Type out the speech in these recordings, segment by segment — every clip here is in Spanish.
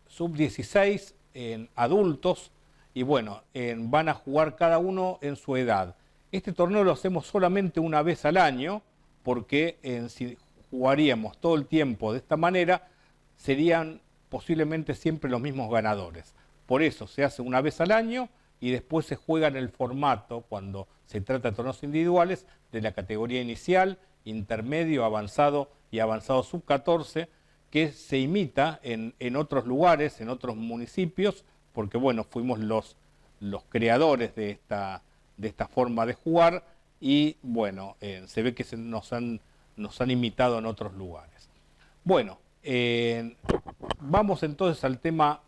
Sub-16 en adultos y bueno, van a jugar cada uno en su edad. Este torneo lo hacemos solamente una vez al año porque si jugaríamos todo el tiempo de esta manera serían posiblemente siempre los mismos ganadores. Por eso se hace una vez al año y después se juega en el formato, cuando se trata de torneos individuales, de la categoría inicial, intermedio, avanzado y avanzado sub-14, que se imita en otros lugares, en otros municipios, porque bueno, fuimos los creadores de esta forma de jugar y bueno, se ve que nos han imitado en otros lugares. Bueno, vamos entonces al tema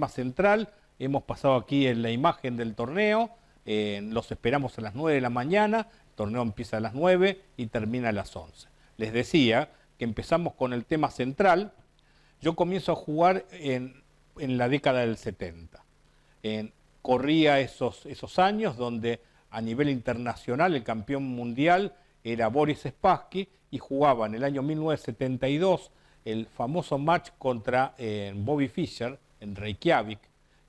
central. Hemos pasado aquí en la imagen del torneo, los esperamos a las 9 de la mañana, el torneo empieza a las 9 y termina a las 11. Les decía que empezamos con el tema central. Yo comienzo a jugar en la década del 70. Corría esos años donde a nivel internacional el campeón mundial era Boris Spassky y jugaba en el año 1972 el famoso match contra Bobby Fischer en Reykjavik.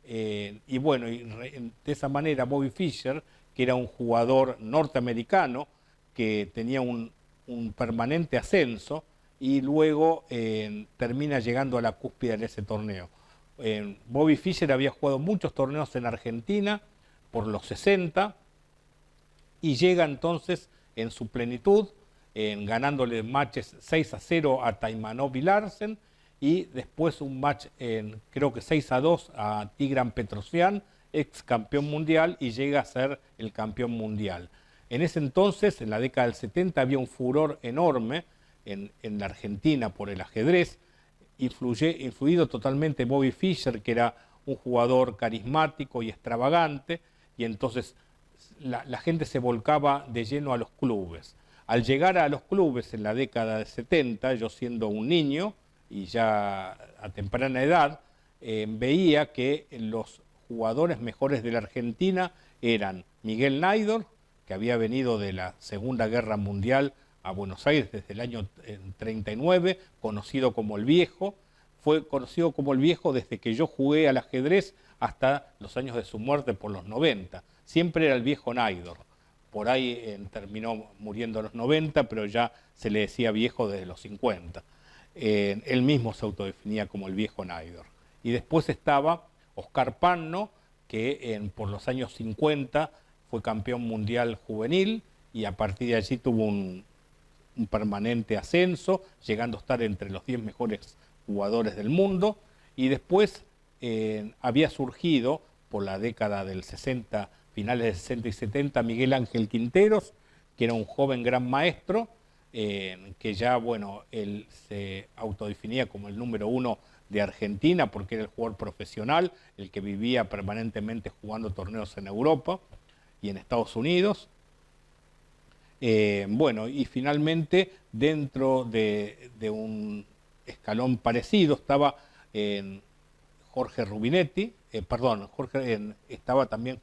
Y bueno, de esa manera Bobby Fischer, que era un jugador norteamericano que tenía un permanente ascenso, y luego termina llegando a la cúspide en ese torneo. Bobby Fischer había jugado muchos torneos en Argentina por los 60 y llega entonces en su plenitud, ganándole matches 6-0 a Taimanov y Larsen y después un match creo que 6-2 a Tigran Petrosyan, ex campeón mundial, y llega a ser el campeón mundial. En ese entonces, en la década del 70, había un furor enorme en la Argentina por el ajedrez, influido totalmente Bobby Fischer, que era un jugador carismático y extravagante, y entonces la gente se volcaba de lleno a los clubes. Al llegar a los clubes en la década de 70, yo siendo un niño y ya a temprana edad, veía que los jugadores mejores de la Argentina eran Miguel Naidor, que había venido de la Segunda Guerra Mundial a Buenos Aires desde el año 39, conocido como el Viejo. Fue conocido como el Viejo desde que yo jugué al ajedrez hasta los años de su muerte por los 90. Siempre era el Viejo Naidor. Por ahí terminó muriendo en los 90, pero ya se le decía viejo desde los 50. Él mismo se autodefinía como el Viejo Naidor. Y después estaba Oscar Panno, que por los años 50 fue campeón mundial juvenil y a partir de allí tuvo un permanente ascenso, llegando a estar entre los 10 mejores jugadores del mundo. Y después había surgido por la década del 60, finales de 60 y 70, Miguel Ángel Quinteros, que era un joven gran maestro, que ya, bueno, él se autodefinía como el número 1 de Argentina porque era el jugador profesional, el que vivía permanentemente jugando torneos en Europa y en Estados Unidos. Bueno, y finalmente dentro de un escalón parecido estaba Jorge Rubinetti, estaba también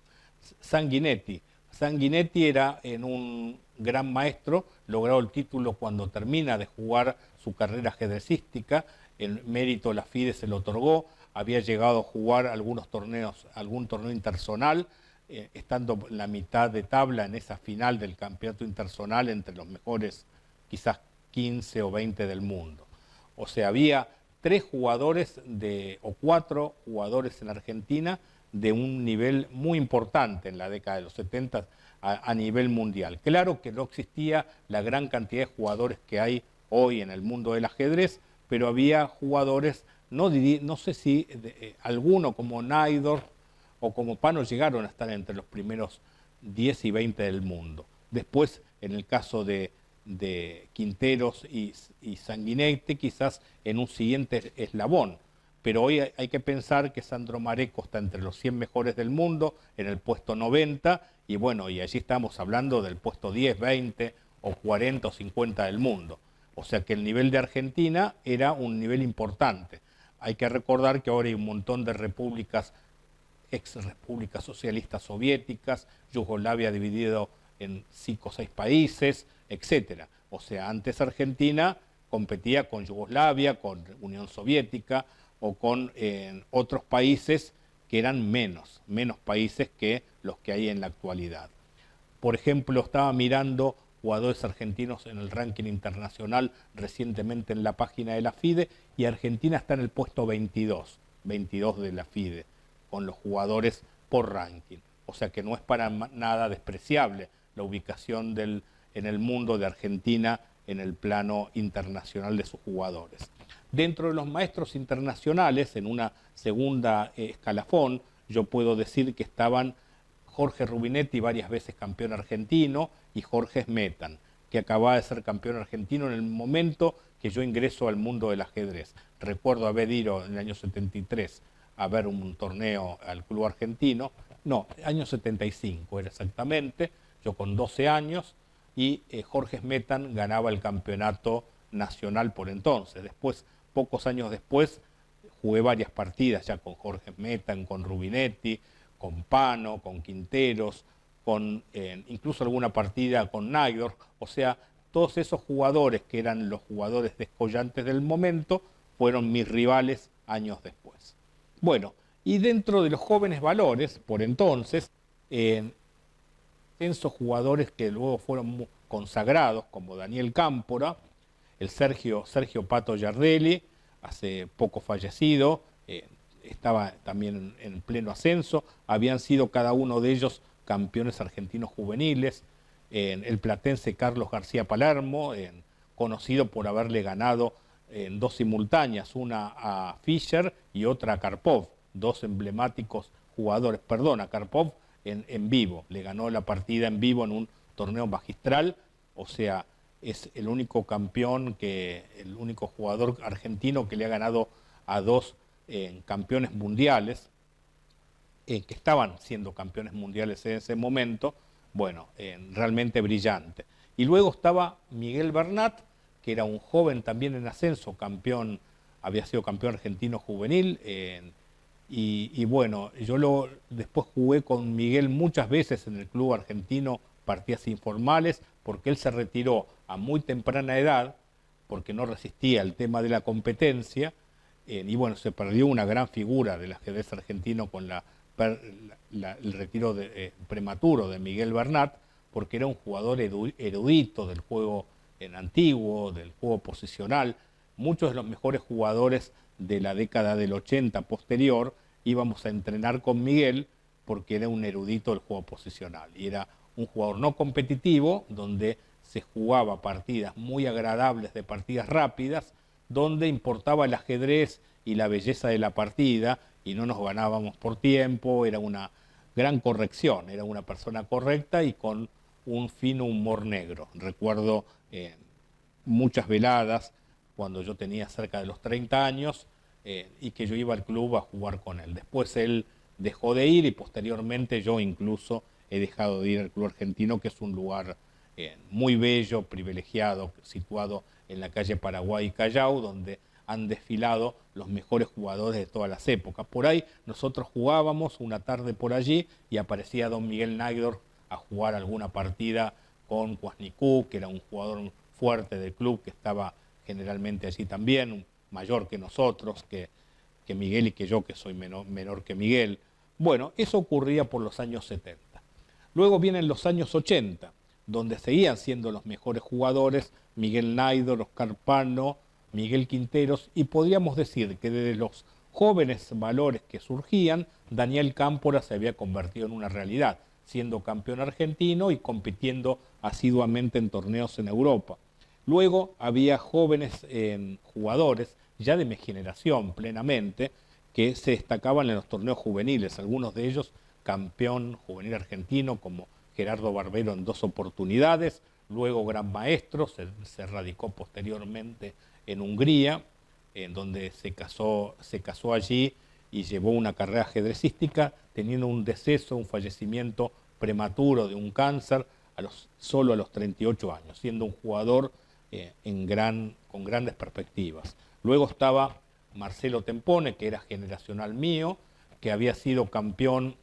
Sanguinetti. Sanguinetti era un gran maestro, logró el título cuando termina de jugar su carrera ajedrecística, el mérito la FIDE se lo otorgó, había llegado a jugar algunos torneos, algún torneo interzonal, estando en la mitad de tabla en esa final del campeonato interzonal entre los mejores quizás 15 o 20 del mundo. O sea, había 3 jugadores o 4 jugadores en Argentina de un nivel muy importante en la década de los 70 a nivel mundial. Claro que no existía la gran cantidad de jugadores que hay hoy en el mundo del ajedrez, pero había jugadores, no sé si alguno como Naidor o como Pano llegaron a estar entre los primeros 10 y 20 del mundo. Después, en el caso de Quinteros y Sanguinetti, quizás en un siguiente eslabón. Pero hoy hay que pensar que Sandro Mareco está entre los 100 mejores del mundo, en el puesto 90, y bueno, y allí estamos hablando del puesto 10, 20 o 40 o 50 del mundo. O sea que el nivel de Argentina era un nivel importante. hay que recordar que ahora hay un montón de repúblicas, ex repúblicas socialistas soviéticas, Yugoslavia dividido en 5 o 6 países, etcétera. O sea, antes Argentina competía con Yugoslavia, con Unión Soviética o con otros países que eran menos países que los que hay en la actualidad. Por ejemplo, estaba mirando jugadores argentinos en el ranking internacional recientemente en la página de la FIDE y Argentina está en el puesto 22 de la FIDE, con los jugadores por ranking. O sea que no es para nada despreciable la ubicación en el mundo de Argentina en el plano internacional de sus jugadores. Dentro de los maestros internacionales, en una segunda escalafón, yo puedo decir que estaban Jorge Rubinetti, varias veces campeón argentino, y Jorge Smetan, que acababa de ser campeón argentino en el momento que yo ingreso al mundo del ajedrez. Recuerdo haber ido en el año 73 a ver un torneo al club argentino, no, año 75 era exactamente, yo con 12 años, y Jorge Smetan ganaba el campeonato nacional por entonces. Después, pocos años después, jugué varias partidas ya con Jorge Smetan, con Rubinetti, con Pano, con Quinteros, con incluso alguna partida con Naidor. O sea, todos esos jugadores que eran los jugadores descollantes del momento fueron mis rivales años después. Bueno, y dentro de los jóvenes valores, por entonces, esos jugadores que luego fueron consagrados, como Daniel Cámpora, el Sergio Pato Yardelli, hace poco fallecido, estaba también en pleno ascenso, habían sido cada uno de ellos campeones argentinos juveniles, el platense Carlos García Palermo, conocido por haberle ganado en 2 simultáneas, una a Fischer y otra a Karpov, 2 emblemáticos jugadores, perdón, a Karpov en vivo, le ganó la partida en vivo en un torneo magistral, o sea, es el único campeón, el único jugador argentino que le ha ganado a 2 campeones mundiales, que estaban siendo campeones mundiales en ese momento, bueno, realmente brillante. Y luego estaba Miguel Bernat, que era un joven también en ascenso, había sido campeón argentino juvenil, y bueno, yo después jugué con Miguel muchas veces en el club argentino, partidas informales, porque él se retiró a muy temprana edad, porque no resistía el tema de la competencia, y bueno, se perdió una gran figura del ajedrez argentino con el retiro prematuro de Miguel Bernat, porque era un jugador erudito del juego antiguo, del juego posicional. Muchos de los mejores jugadores de la década del 80 posterior íbamos a entrenar con Miguel porque era un erudito del juego posicional y era un jugador no competitivo, donde se jugaba partidas muy agradables, de partidas rápidas, donde importaba el ajedrez y la belleza de la partida y no nos ganábamos por tiempo, era una gran corrección, era una persona correcta y con un fino humor negro. Recuerdo muchas veladas cuando yo tenía cerca de los 30 años y que yo iba al club a jugar con él. Después él dejó de ir y posteriormente yo incluso he dejado de ir al club argentino, que es un lugar muy bello, privilegiado, situado en la calle Paraguay y Callao, donde han desfilado los mejores jugadores de todas las épocas. Por ahí nosotros jugábamos una tarde por allí y aparecía don Miguel Naidor a jugar alguna partida con Kwasniku, que era un jugador fuerte del club, que estaba generalmente allí también, mayor que nosotros, que Miguel y que yo, que soy menor que Miguel. Bueno, eso ocurría por los años 70. Luego vienen los años 80, donde seguían siendo los mejores jugadores Miguel Naidor, Oscar Pano, Miguel Quinteros, y podríamos decir que desde los jóvenes valores que surgían, Daniel Cámpora se había convertido en una realidad, siendo campeón argentino y compitiendo asiduamente en torneos en Europa. Luego había jóvenes jugadores, ya de mi generación plenamente, que se destacaban en los torneos juveniles, algunos de ellos campeón juvenil argentino como Gerardo Barbero en 2 oportunidades, luego gran maestro, se radicó posteriormente en Hungría, en donde se casó allí y llevó una carrera ajedrecística, teniendo un deceso, un fallecimiento prematuro de un cáncer solo a los 38 años, siendo un jugador con grandes perspectivas. Luego estaba Marcelo Tempone, que era generacional mío, que había sido campeón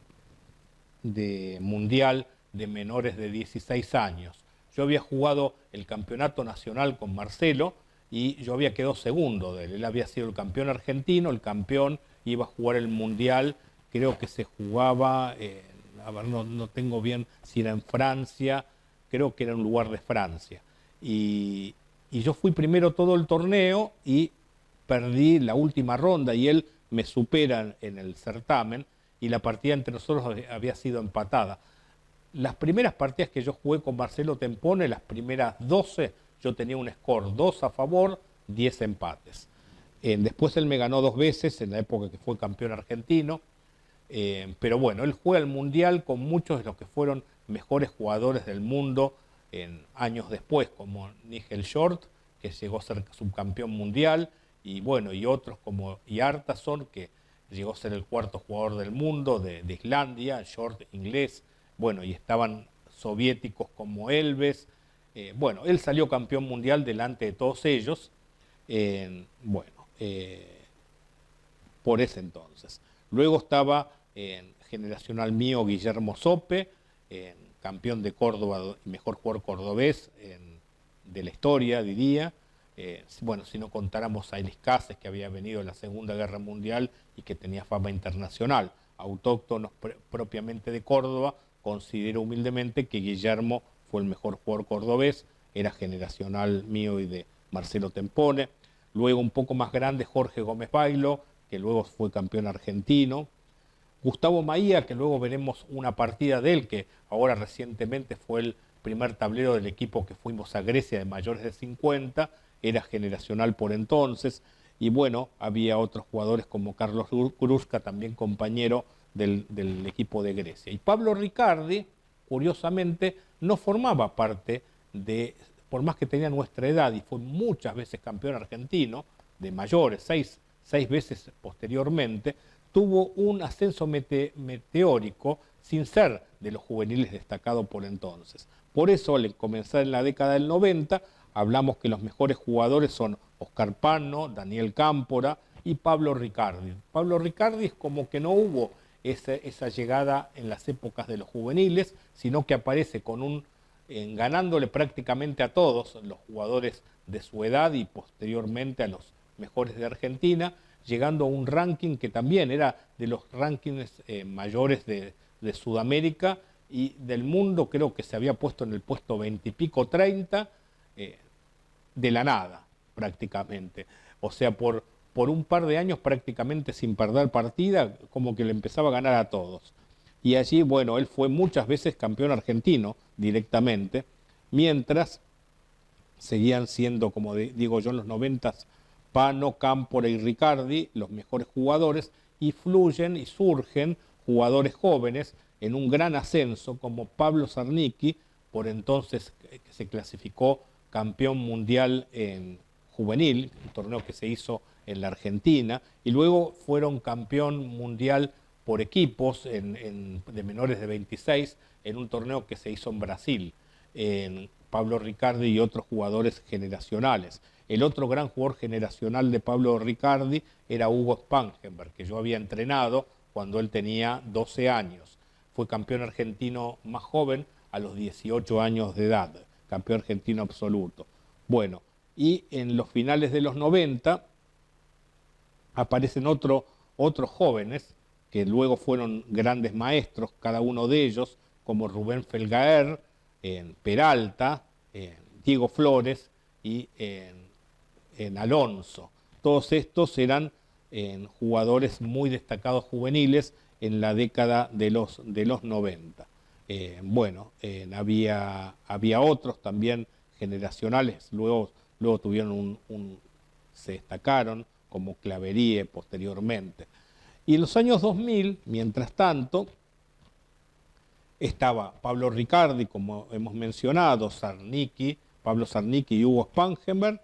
de mundial de menores de 16 años. Yo había jugado el campeonato nacional con Marcelo y yo había quedado segundo de él. Él había sido el campeón argentino, el campeón iba a jugar el mundial, creo que se jugaba, a ver, no tengo bien si era en Francia, creo que era un lugar de Francia. Y yo fui primero todo el torneo y perdí la última ronda y él me supera en el certamen y la partida entre nosotros había sido empatada. Las primeras partidas que yo jugué con Marcelo Tempone, las primeras 12, yo tenía un score 2 a favor, 10 empates. Después él me ganó 2 veces en la época que fue campeón argentino, pero bueno, él juega el Mundial con muchos de los que fueron mejores jugadores del mundo en años después, como Nigel Short, que llegó a ser subcampeón mundial, y bueno, y otros como Hjartarson, que llegó a ser el cuarto jugador del mundo de Islandia, Short inglés, bueno, y estaban soviéticos como Elves. Bueno, él salió campeón mundial delante de todos ellos, bueno, por ese entonces. Luego estaba generacional mío Guillermo Sope, campeón de Córdoba y mejor jugador cordobés de la historia, diría. Bueno, si no contáramos a Elis Cases, que había venido en la Segunda Guerra Mundial y que tenía fama internacional. Autóctonos propiamente de Córdoba, considero humildemente que Guillermo fue el mejor jugador cordobés, era generacional mío y de Marcelo Tempone. Luego un poco más grande Jorge Gómez Bailo, que luego fue campeón argentino. Gustavo Maía, que luego veremos una partida de él, que ahora recientemente fue el primer tablero del equipo que fuimos a Grecia de mayores de 50, era generacional por entonces, y bueno, había otros jugadores como Carlos Krusca, también compañero del equipo de Grecia. Y Pablo Riccardi, curiosamente, no formaba parte de, por más que tenía nuestra edad y fue muchas veces campeón argentino, de mayores, seis veces posteriormente, tuvo un ascenso meteórico sin ser de los juveniles destacados por entonces. Por eso, al comenzar en la década del 90, hablamos que los mejores jugadores son Oscar Pano, Daniel Cámpora y Pablo Riccardi. Pablo Riccardi es como que no hubo esa llegada en las épocas de los juveniles, sino que aparece con ganándole prácticamente a todos los jugadores de su edad y posteriormente a los mejores de Argentina, llegando a un ranking que también era de los rankings mayores de Sudamérica y del mundo. Creo que se había puesto en el puesto 20 y pico, 30, de la nada prácticamente. O sea, por un par de años prácticamente sin perder partida, como que le empezaba a ganar a todos. Y allí, bueno, él fue muchas veces campeón argentino directamente, mientras seguían siendo, como digo yo, en los 90, Pano, Cámpora y Riccardi los mejores jugadores, y fluyen y surgen jugadores jóvenes en un gran ascenso como Pablo Zarnicki, por entonces que se clasificó campeón mundial en juvenil, un torneo que se hizo en la Argentina, y luego fueron campeón mundial por equipos de menores de 26 en un torneo que se hizo en Brasil, en Pablo Riccardi y otros jugadores generacionales. El otro gran jugador generacional de Pablo Riccardi era Hugo Spangenberg, que yo había entrenado cuando él tenía 12 años. Fue campeón argentino más joven a los 18 años de edad, campeón argentino absoluto. Bueno, y en los finales de los 90 aparecen otros jóvenes que luego fueron grandes maestros, cada uno de ellos, como Rubén Felgaer, Peralta, Diego Flores y en Alonso. Todos estos eran jugadores muy destacados juveniles en la década de los 90. Bueno, había otros también generacionales, luego tuvieron se destacaron, como Claverie posteriormente. Y en los años 2000, mientras tanto, estaba Pablo Riccardi, como hemos mencionado, Pablo Zarnicki y Hugo Spangenberg,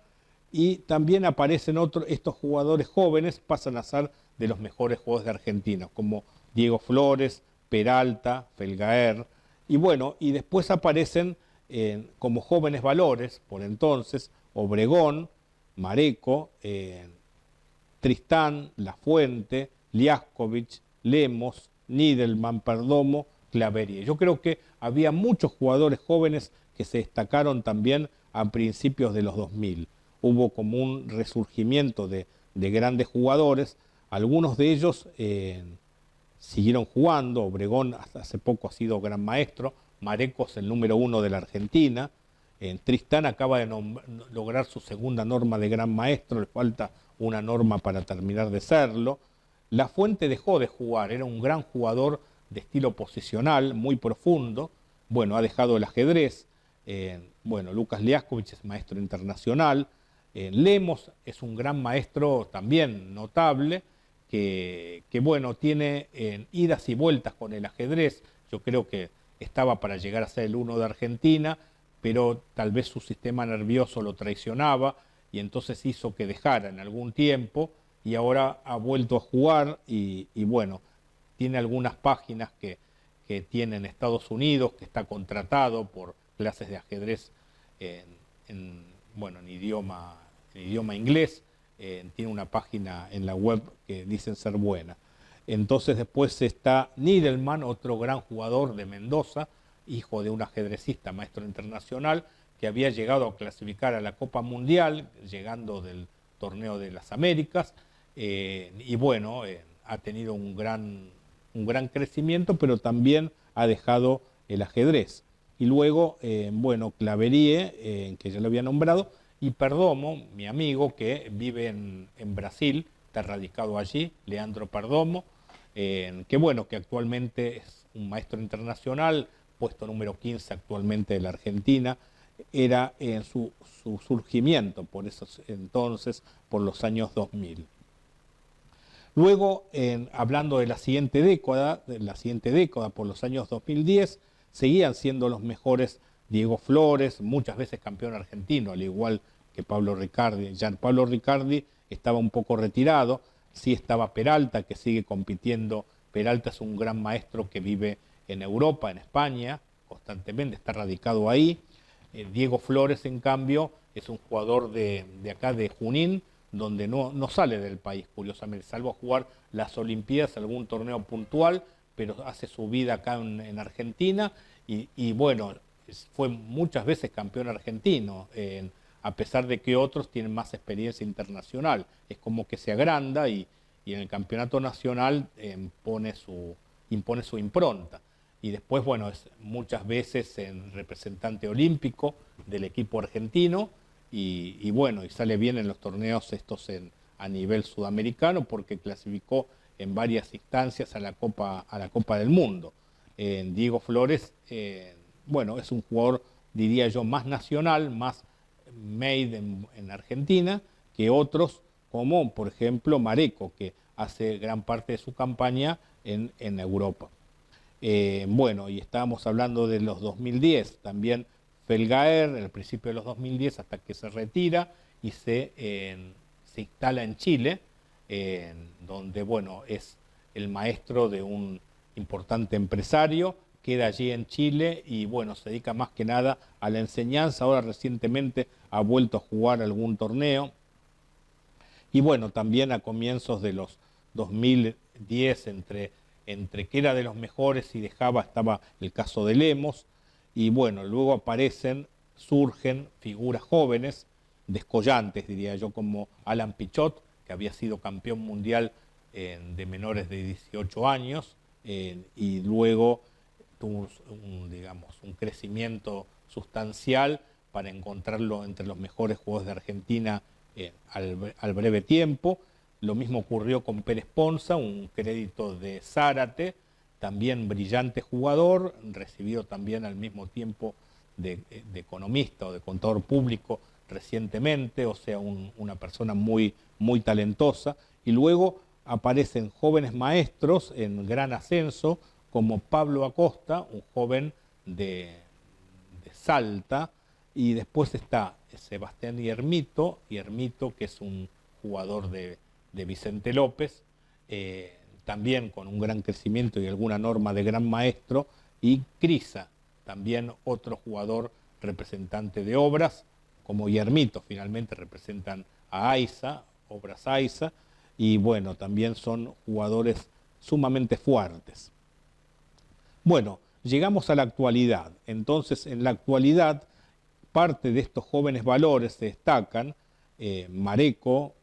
y también aparecen estos jugadores jóvenes, pasan a ser de los mejores jugadores de Argentina, como Diego Flores, Peralta, Felgaer, y bueno, y después aparecen como jóvenes valores, por entonces, Obregón, Mareco, Tristán, Lafuente, Liaskovich, Lemos, Niedelman, Perdomo, Claverie. Yo creo que había muchos jugadores jóvenes que se destacaron también a principios de los 2000. Hubo como un resurgimiento de grandes jugadores, algunos de ellos siguieron jugando. Obregón hasta hace poco ha sido gran maestro, Marecos el número 1 de la Argentina, Tristán acaba de lograr su segunda norma de gran maestro, le falta una norma para terminar de serlo. Lafuente dejó de jugar, era un gran jugador de estilo posicional, muy profundo. Bueno, ha dejado el ajedrez. Bueno, Lucas Liaskovich es maestro internacional. Lemos es un gran maestro también notable, que bueno, tiene idas y vueltas con el ajedrez. Yo creo que estaba para llegar a ser el uno de Argentina, pero tal vez su sistema nervioso lo traicionaba y entonces hizo que dejara en algún tiempo y ahora ha vuelto a jugar y bueno, tiene algunas páginas que tiene en Estados Unidos, que está contratado por clases de ajedrez bueno, en idioma inglés, tiene una página en la web que dicen ser buena. Entonces después está Niedelman, otro gran jugador de Mendoza, hijo de un ajedrecista, maestro internacional, que había llegado a clasificar a la Copa Mundial, llegando del torneo de las Américas, y bueno, ha tenido un gran crecimiento, pero también ha dejado el ajedrez. Y luego, bueno, Claverie, que ya lo había nombrado, y Perdomo, mi amigo, que vive en Brasil, está radicado allí, Leandro Perdomo, que bueno, que actualmente es un maestro internacional, puesto número 15 actualmente de la Argentina. Era en su surgimiento por esos entonces, por los años 2000. Luego, hablando de la siguiente década, por los años 2010, seguían siendo los mejores Diego Flores, muchas veces campeón argentino, al igual que Pablo Riccardi. Ya Pablo Riccardi estaba un poco retirado, sí estaba Peralta, que sigue compitiendo. Peralta es un gran maestro que vive en Europa, en España, constantemente, está radicado ahí. Diego Flores, en cambio, es un jugador de acá, de Junín, donde no sale del país, curiosamente, salvo jugar las Olimpiadas, algún torneo puntual, pero hace su vida acá en Argentina y bueno, fue muchas veces campeón argentino, a pesar de que otros tienen más experiencia internacional. Es como que se agranda y en el campeonato nacional impone su impronta. Y después, bueno, es muchas veces en representante olímpico del equipo argentino y bueno, y sale bien en los torneos estos a nivel sudamericano porque clasificó en varias instancias a la Copa del Mundo. Diego Flores, bueno, es un jugador, diría yo, más nacional, más made en Argentina que otros, como por ejemplo Mareco, que hace gran parte de su campaña en Europa. Bueno, y estábamos hablando de los 2010, también Felgaer, en el principio de los 2010, hasta que se retira y se instala en Chile, donde, bueno, es el maestro de un importante empresario, queda allí en Chile y, bueno, se dedica más que nada a la enseñanza. Ahora recientemente ha vuelto a jugar algún torneo. Y bueno, también a comienzos de los 2010, entre que era de los mejores y dejaba, estaba el caso de Lemos, y bueno, luego surgen figuras jóvenes, descollantes, diría yo, como Alan Pichot, que había sido campeón mundial de menores de 18 años, y luego tuvo un crecimiento sustancial para encontrarlo entre los mejores jugadores de Argentina al breve tiempo. Lo mismo ocurrió con Pérez Ponza, un crédito de Zárate, también brillante jugador, recibido también al mismo tiempo de economista o de contador público recientemente, o sea, una persona muy, muy talentosa. Y luego aparecen jóvenes maestros en gran ascenso, como Pablo Acosta, un joven de Salta, y después está Sebastián Hiermito, que es un jugador de Vicente López, también con un gran crecimiento y alguna norma de gran maestro, y Crisa, también otro jugador representante de Obras, como Hiermito finalmente representan a AISA, Obras AISA, y bueno, también son jugadores sumamente fuertes. Bueno, llegamos a la actualidad. Entonces, en la actualidad, parte de estos jóvenes valores se destacan Mareco,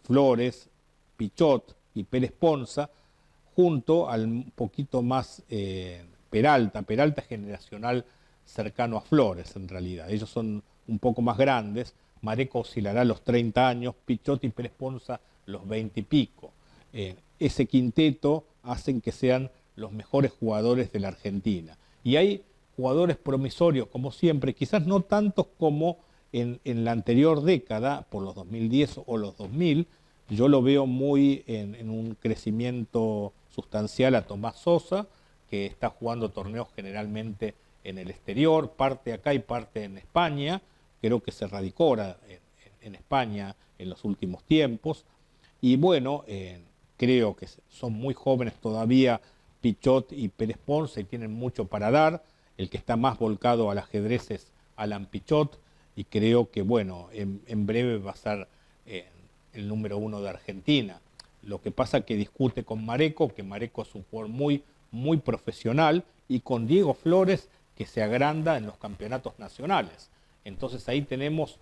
Flores, Pichot y Pérez Ponza, junto al un poquito más Peralta. Peralta es generacional cercano a Flores, en realidad. Ellos son un poco más grandes. Mareco oscilará a los 30 años, Pichot y Pérez Ponza los 20 y pico. Ese quinteto hacen que sean los mejores jugadores de la Argentina. Y hay jugadores promisorios, como siempre, quizás no tantos como en la anterior década, por los 2010 o los 2000, yo lo veo muy en un crecimiento sustancial a Tomás Sosa, que está jugando torneos generalmente en el exterior, parte acá y parte en España, creo que se radicó ahora en España en los últimos tiempos, y bueno, creo que son muy jóvenes todavía Pichot y Pérez Ponce y tienen mucho para dar. El que está más volcado al ajedrez es Alan Pichot y creo que bueno, en breve va a ser el número 1 de Argentina. Lo que pasa es que discute con Mareco, que Mareco es un jugador muy profesional, y con Diego Flores, que se agranda en los campeonatos nacionales. Entonces ahí tenemos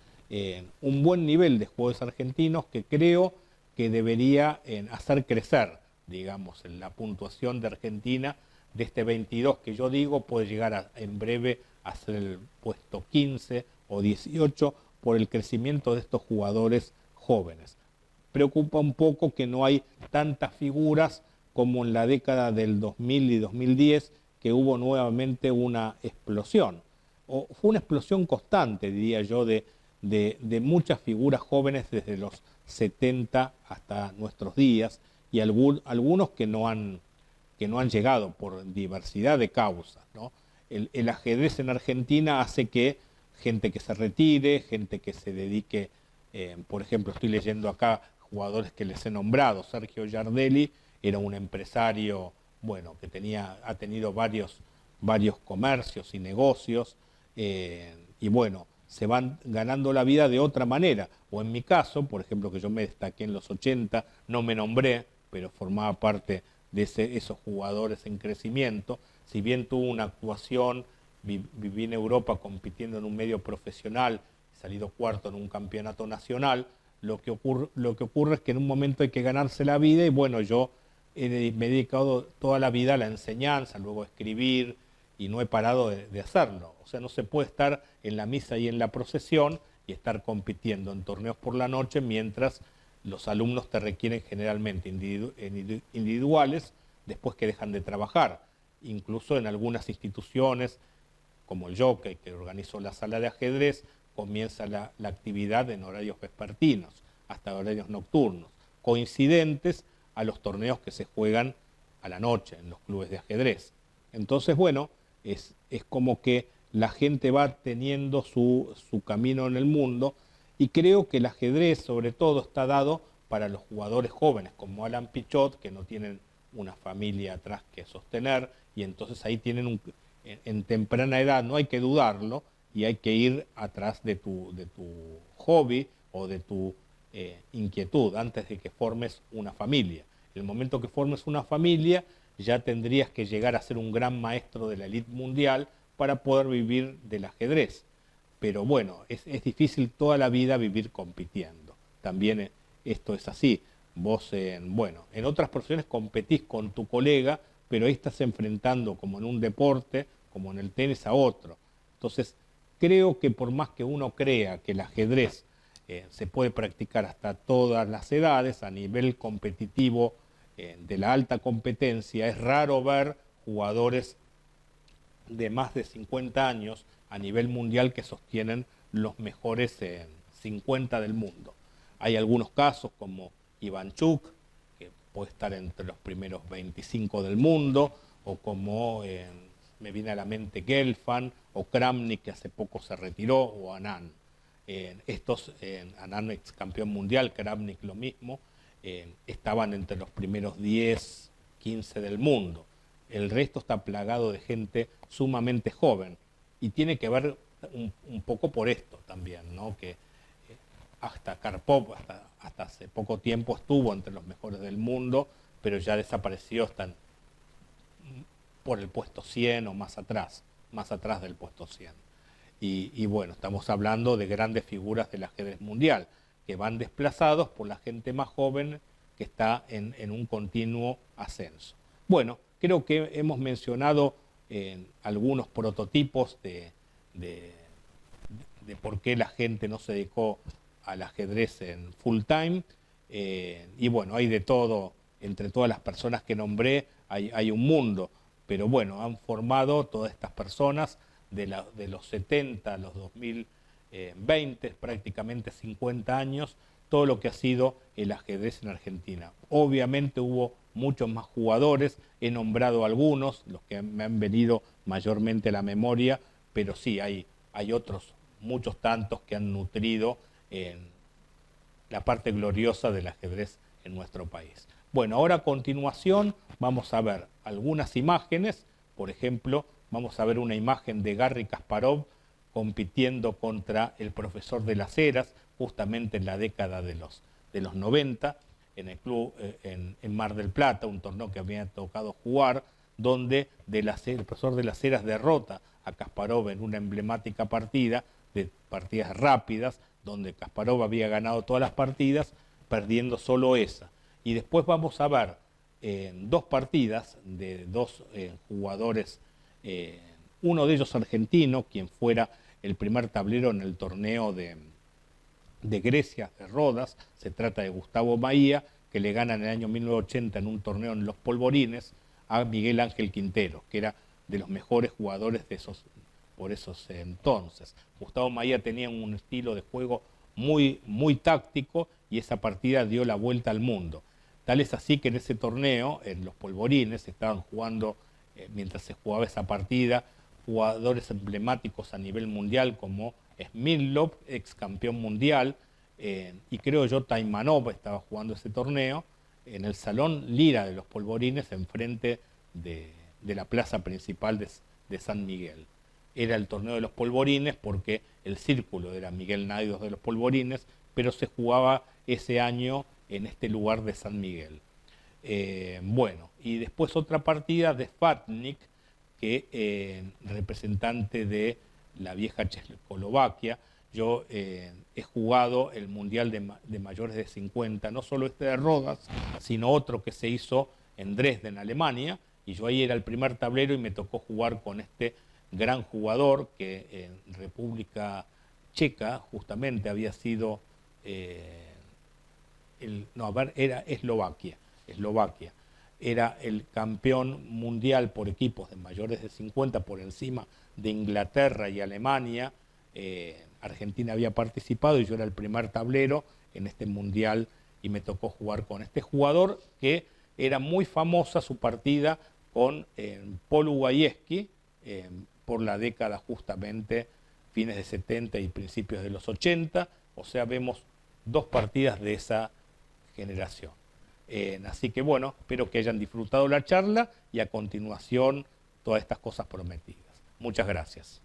un buen nivel de jugadores argentinos que creo que debería hacer crecer, digamos, en la puntuación de Argentina de este 22 que yo digo puede llegar en breve a ser el puesto 15 o 18 por el crecimiento de estos jugadores jóvenes. Preocupa un poco que no hay tantas figuras como en la década del 2000 y 2010, que hubo nuevamente una explosión. O fue una explosión constante, diría yo, de muchas figuras jóvenes desde los 70 hasta nuestros días, y algunos que no han llegado por diversidad de causas, ¿no? El ajedrez en Argentina hace que gente que se retire, gente que se dedique, por ejemplo, estoy leyendo acá jugadores que les he nombrado. Sergio Yardelli era un empresario, bueno, que ha tenido varios comercios y negocios, y bueno, se van ganando la vida de otra manera. O en mi caso, por ejemplo, que yo me destaqué en los 80, no me nombré, pero formaba parte de esos jugadores en crecimiento. Si bien tuvo una actuación, viví en Europa compitiendo en un medio profesional, he salido cuarto en un campeonato nacional, lo que ocurre es que en un momento hay que ganarse la vida, y bueno, yo me he dedicado toda la vida a la enseñanza, luego a escribir, y no he parado de hacerlo. O sea, no se puede estar en la misa y en la procesión y estar compitiendo en torneos por la noche mientras los alumnos te requieren generalmente individuales después que dejan de trabajar. Incluso en algunas instituciones, como el Jockey, que organizó la sala de ajedrez, comienza la actividad en horarios vespertinos, hasta horarios nocturnos, coincidentes a los torneos que se juegan a la noche en los clubes de ajedrez. Entonces, bueno, es como que la gente va teniendo su camino en el mundo, y creo que el ajedrez sobre todo está dado para los jugadores jóvenes como Alan Pichot, que no tienen una familia atrás que sostener, y entonces ahí tienen en temprana edad, no hay que dudarlo, y hay que ir atrás de tu hobby o de tu inquietud antes de que formes una familia. En el momento que formes una familia ya tendrías que llegar a ser un gran maestro de la élite mundial para poder vivir del ajedrez. Pero bueno, es difícil toda la vida vivir compitiendo. También esto es así. Vos, bueno, en otras profesiones competís con tu colega, pero ahí estás enfrentando, como en un deporte, como en el tenis, a otro. Entonces, creo que por más que uno crea que el ajedrez se puede practicar hasta todas las edades, a nivel competitivo de la alta competencia, es raro ver jugadores de más de 50 años a nivel mundial que sostienen los mejores 50 del mundo. Hay algunos casos como Ivanchuk, que puede estar entre los primeros 25 del mundo, o como me viene a la mente Gelfand, o Kramnik, que hace poco se retiró, o Anand. Anand ex campeón mundial, Kramnik lo mismo, estaban entre los primeros 10, 15 del mundo. El resto está plagado de gente sumamente joven, y tiene que ver un poco por esto también, ¿no? Que hasta Karpov, hasta hace poco tiempo estuvo entre los mejores del mundo, pero ya desapareció, están por el puesto 100 o más atrás del puesto 100. Y bueno, estamos hablando de grandes figuras del ajedrez mundial, que van desplazados por la gente más joven que está en un continuo ascenso. Bueno, creo que hemos mencionado algunos prototipos de por qué la gente no se dedicó al ajedrez en full time. Y bueno, hay de todo, entre todas las personas que nombré, hay un mundo. Pero bueno, han formado todas estas personas de los 70 a los 2020, prácticamente 50 años, todo lo que ha sido el ajedrez en Argentina. Obviamente hubo muchos más jugadores, he nombrado algunos, los que me han venido mayormente a la memoria, pero sí, hay otros, muchos tantos que han nutrido la parte gloriosa del ajedrez en nuestro país. Bueno, ahora a continuación vamos a ver algunas imágenes. Por ejemplo, vamos a ver una imagen de Garry Kasparov compitiendo contra el profesor de las Heras, justamente en la década de los 90, en el club en Mar del Plata, un torneo que había tocado jugar, donde el profesor de las Heras derrota a Kasparov en una emblemática partida, de partidas rápidas, donde Kasparov había ganado todas las partidas, perdiendo solo esa. Y después vamos a ver dos partidas de dos jugadores, uno de ellos argentino, quien fuera el primer tablero en el torneo de Grecia, de Rodas. Se trata de Gustavo Maía, que le gana en el año 1980 en un torneo en Los Polvorines a Miguel Ángel Quintero, que era de los mejores jugadores por esos entonces. Gustavo Maía tenía un estilo de juego muy, muy táctico, y esa partida dio la vuelta al mundo. Tal es así que en ese torneo, en Los Polvorines, estaban jugando, mientras se jugaba esa partida, jugadores emblemáticos a nivel mundial como Smilov, ex campeón mundial, y creo yo Taimanov estaba jugando ese torneo en el Salón Lira de Los Polvorines, enfrente de la plaza principal de San Miguel. Era el torneo de Los Polvorines porque el círculo era Miguel Naidos de Los Polvorines, pero se jugaba ese año en este lugar de San Miguel. Bueno, y después otra partida de Fatnik, que representante de la vieja Checoslovaquia. Yo he jugado el Mundial de mayores de 50, no solo este de Rodas, sino otro que se hizo en Dresden, Alemania, y yo ahí era el primer tablero y me tocó jugar con este gran jugador que en República Checa justamente había sido, era Eslovaquia, era el campeón mundial por equipos de mayores de 50 por encima de Inglaterra y Alemania. Argentina había participado y yo era el primer tablero en este mundial y me tocó jugar con este jugador, que era muy famosa su partida con Paul Ugajewski por la década justamente fines de 70 y principios de los 80, o sea, vemos dos partidas de esa generación. Así que bueno, espero que hayan disfrutado la charla y a continuación todas estas cosas prometidas. Muchas gracias.